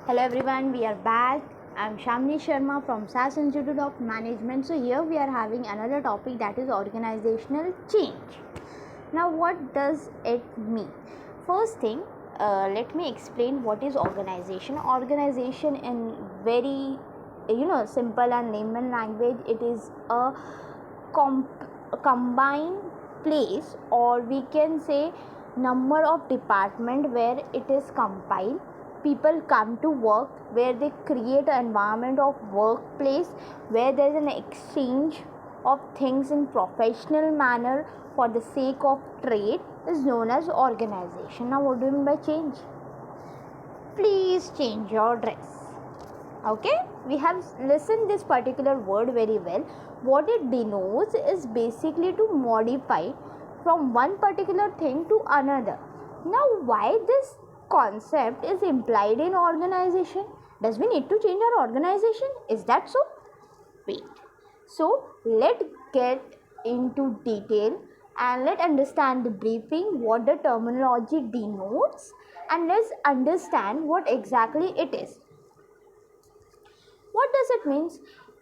Hello everyone, we are back. I'm Shamini Sharma from SAS Institute of Management. So here we are having another topic, that is organizational change. Now what does it mean? First thing, let me explain what is organization. Organization in very simple and layman language, it is a combined place, or we can say number of department where it is compiled. People come to work, where they create an environment of workplace where there is an exchange of things in professional manner for the sake of trade, is known as organization. Now what do you mean by change? Please change your dress. Okay, we have listened this particular word very well. What it denotes is basically to modify from one particular thing to another. Now why this concept is implied in organization? Does we need to change our organization? Is that so? Wait, so let's get into detail and let's understand the briefing, what the terminology denotes, and let's understand what exactly it is. What does it mean?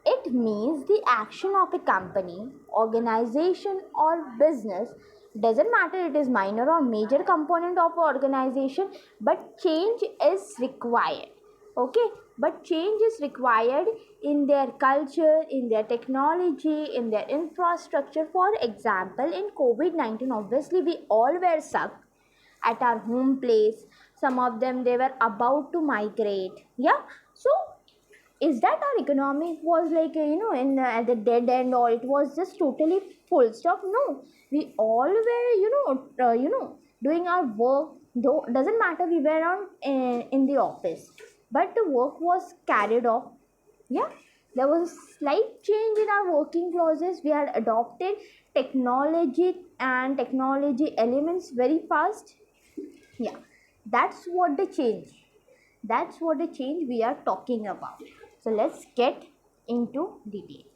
It means the action of a company, organization, or business. Doesn't matter it is minor or major component of organization, but change is required. Okay, but change is required in their culture, in their technology, in their infrastructure. For example, in COVID-19, obviously we all were stuck at our home place. Some of them, they were about to migrate. Yeah, so is that our economy was like in at the dead end, or it was just totally full stop? No, we all were doing our work, though doesn't matter we were on in the office, but the work was carried off. Yeah, there was a slight change in our working process. We had adopted technology and technology elements very fast. Yeah, that's what the change, we are talking about. So let's get into detail.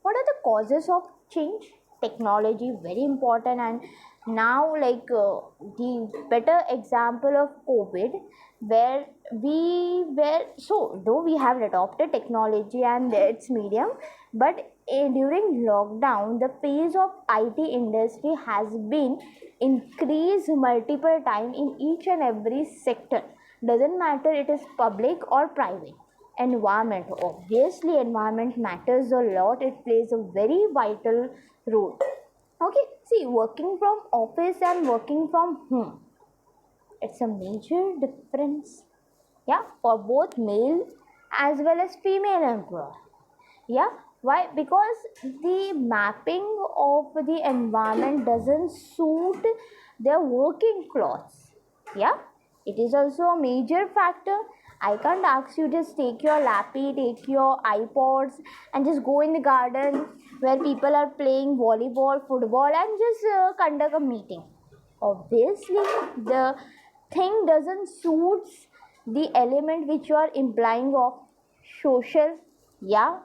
What are the causes of change? Technology, very important. And now, the better example of COVID, where we were, so though we have adopted technology and its medium, but during lockdown the pace of IT industry has been increased multiple time in each and every sector. Doesn't matter it is public or private. Environment, obviously environment matters a lot, it plays a very vital role. Okay, see, working from office and working from home, it's a major difference. Yeah, for both male as well as female employer. Yeah, why? Because the mapping of the environment doesn't suit their working clothes. Yeah, it is also a major factor. I can't ask you just take your lappy, take your iPods and just go in the garden where people are playing volleyball, football, and just conduct a meeting. Obviously the thing doesn't suit the element which you are implying of social. Yeah,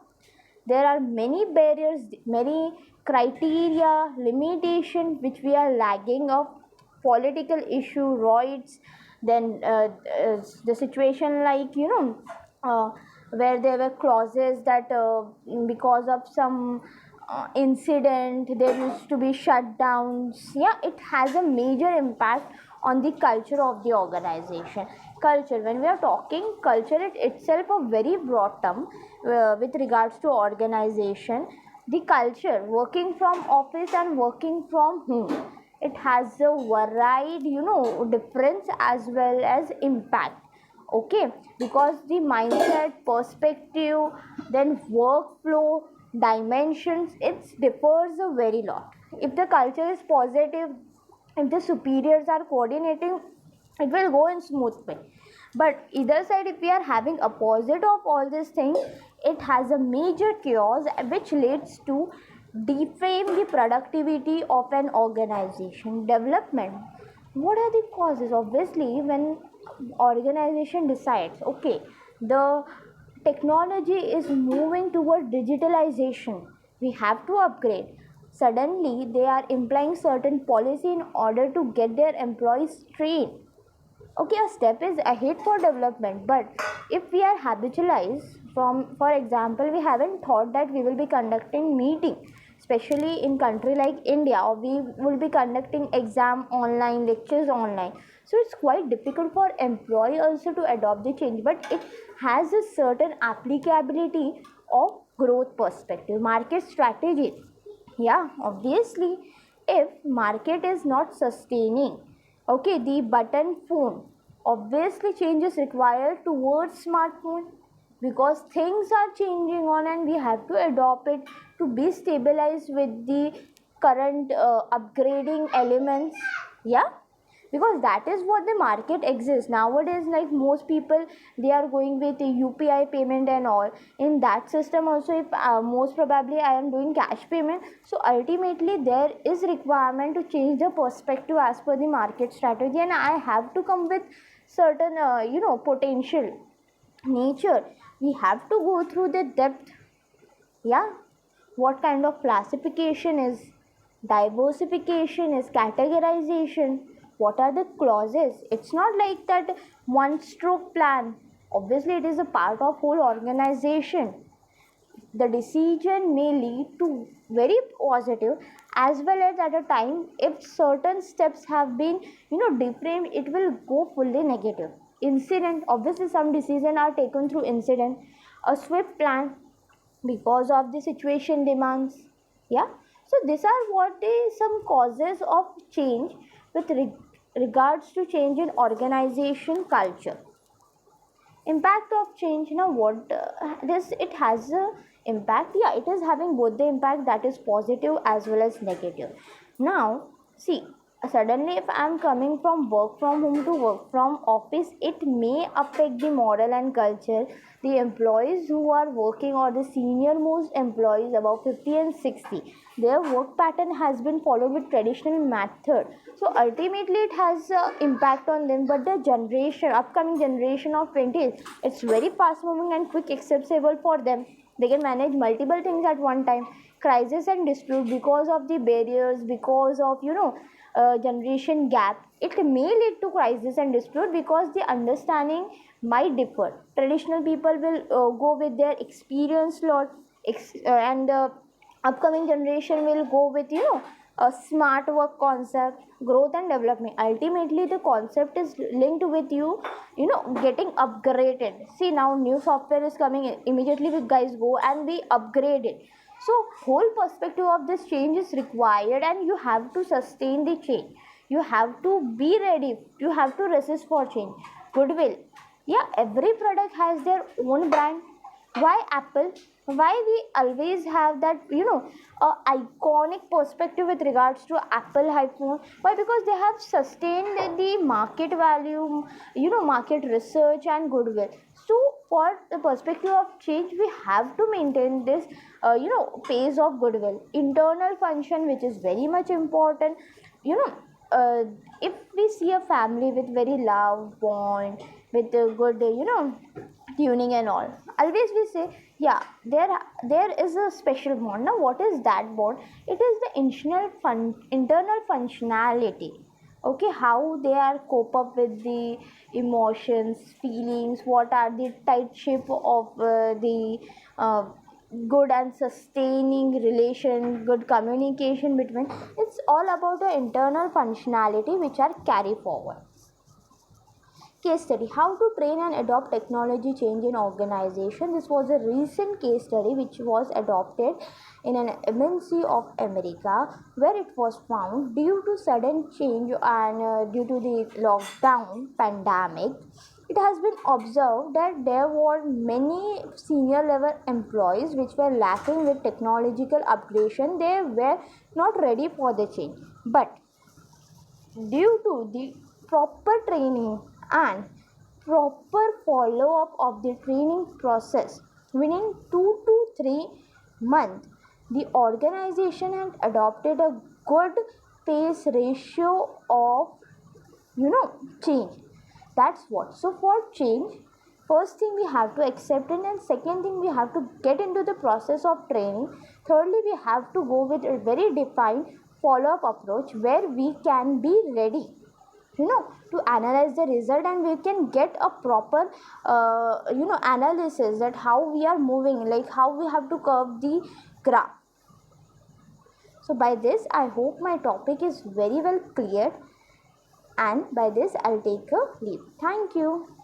there are many barriers, many criteria, limitation which we are lagging of. Political issue, rights, then the situation like where there were clauses that because of some incident there used to be shutdowns. Yeah, it has a major impact on the culture of the organization. Culture, when we are talking culture, it itself a very broad term with regards to organization. The culture, working from office and working from home, it has a varied difference as well as impact. Okay, because the mindset, perspective, then workflow, dimensions, it differs a very lot. If the culture is positive, if the superiors are coordinating, it will go in smooth way. But either side, if we are having opposite of all these things, it has a major chaos which leads to defame the productivity of an organization development. What are the causes? Obviously, when organization decides, okay, the technology is moving toward digitalization, we have to upgrade. Suddenly they are implying certain policy in order to get their employees trained. Okay, a step is ahead for development, but if we are habitualized from, for example, we haven't thought that we will be conducting meeting, especially in country like India, or we will be conducting exam online, lectures online. So it's quite difficult for employee also to adopt the change, but it has a certain applicability of growth perspective, market strategy. Yeah, obviously, if market is not sustaining, okay, the button phone, obviously change is required towards smartphone, because things are changing on and we have to adopt it to be stabilized with the current upgrading elements. Yeah, because that is what the market exists nowadays. Like most people, they are going with a UPI payment and all. In that system also, if most probably I am doing cash payment, so ultimately there is requirement to change the perspective as per the market strategy, and I have to come with certain potential nature. We have to go through the depth. Yeah, what kind of classification is, diversification is, categorization, what are the clauses. It's not like that one stroke plan. Obviously it is a part of whole organization. The decision may lead to very positive, as well as at a time if certain steps have been different, it will go fully negative. Incident, obviously some decisions are taken through incident. A swift plan because of the situation demands. Yeah, so these are what is some causes of change with regards to change in organization culture. Impact of change, what this it has a impact. Yeah, it is having both the impact, that is positive as well as negative. Now see, suddenly if I'm coming from work from home to work from office, it may affect the moral and culture. The employees who are working, or the senior most employees above 50 and 60, their work pattern has been followed with traditional method, so ultimately it has impact on them. But the generation, upcoming generation of 20s, it's very fast moving and quick accessible for them. They can manage multiple things at one time. Crisis and dispute, because of the barriers, because of generation gap, it may lead to crisis and dispute because the understanding might differ. Traditional people will go with their experience lot, and upcoming generation will go with a smart work concept. Growth and development, ultimately the concept is linked with getting upgraded. See, now new software is coming, immediately we guys go and we upgrade it. So whole perspective of this change is required, and you have to sustain the change. You have to be ready, you have to resist for change. Goodwill, yeah, every product has their own brand. Why Apple? Why we always have that iconic perspective with regards to Apple iPhone? Why? Because they have sustained the market value, market research and goodwill. So for the perspective of change, we have to maintain this pace of goodwill. Internal function, which is very much important. you know if we see a family with very love bond, with a good tuning and all, always we say, yeah, there is a special bond. Now what is that bond? It is the internal functionality. Okay, how they are cope up with the emotions, feelings, what are the tight shape of the uh, good and sustaining relation, good communication between. It's all about the internal functionality which are carry forward. Case study: how to train and adopt technology change in organization. This was a recent case study which was adopted in an MNC of America, where it was found due to sudden change and due to the lockdown pandemic, it has been observed that there were many senior level employees which were lacking with technological upgradation. They were not ready for the change, but due to the proper training and proper follow up of the training process, within 2 to 3 months, the organization had adopted a good pace ratio of change. That's what. So for change, first thing we have to accept it, and second thing we have to get into the process of training. Thirdly, we have to go with a very defined follow up approach where we can be ready. to analyze the result, and we can get a proper analysis that how we are moving, like how we have to curve the graph. So by this I hope my topic is very well clear, and by this I'll take a leave. Thank you.